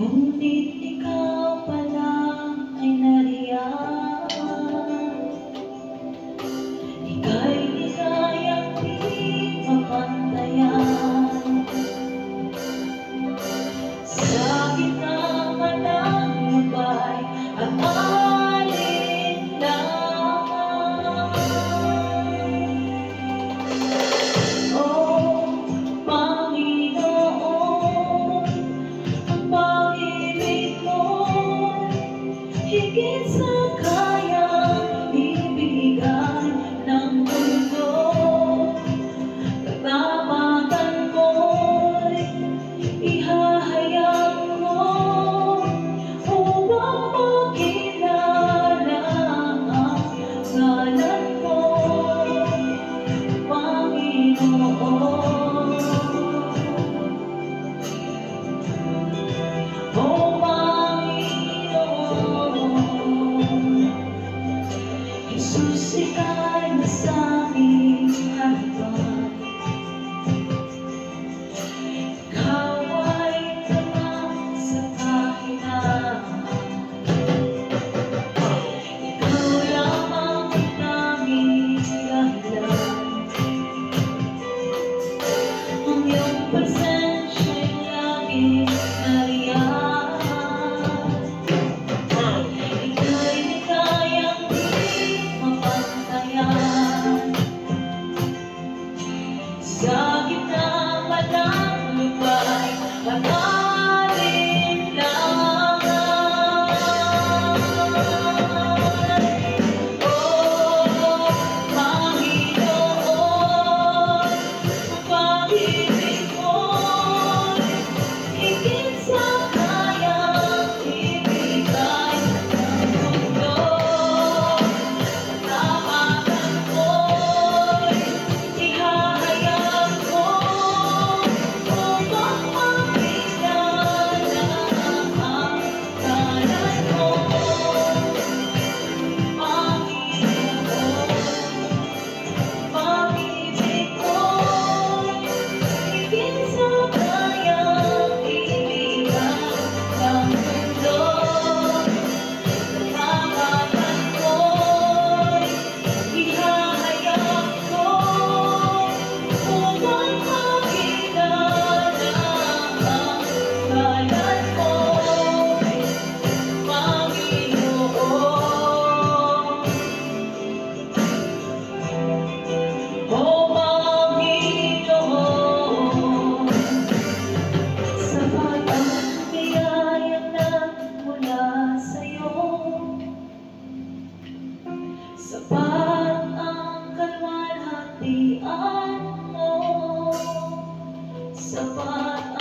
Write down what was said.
Ngunit ikaw pala ay nariyan. Ika'y ligayang di mapantayan. Sa gitna man ng lubay at alinlangan. Oh, Panginoon, ang pag-ibig mo higit sa kayang ibigay ng mundo. Katapatan mo'y ihahayag ko upang makilala ang ngalan mo, Panginoon. Oh, Panginoon, Jesus, ika'y nasabing harapan. Ikaw ay tapat sa kahinaan. Ikaw lamang ang aming dahilan. Ang iyong presensya'y laging nariyan. Ika'y ligayang di mapantayan. Sa gitna man ng lubay at alinlangan. Oh, Panginoon, ang pag-ibig mo'y higit sa kayang ibigay ng mundo. Katapatan mo'y ihahayag ko upang makilala ang ngalan mo, Panginoon. Pag-ibig mo'y higit sa kayang ibigay ng mundo. Katapatan mo'y ihahayag ko upang makilala ang ngalan mo, Panginoon. Oh, Panginoon, sapat ang biyayang nagmula sa'yo. Sapat ang kaluwalhatian mo. Sapat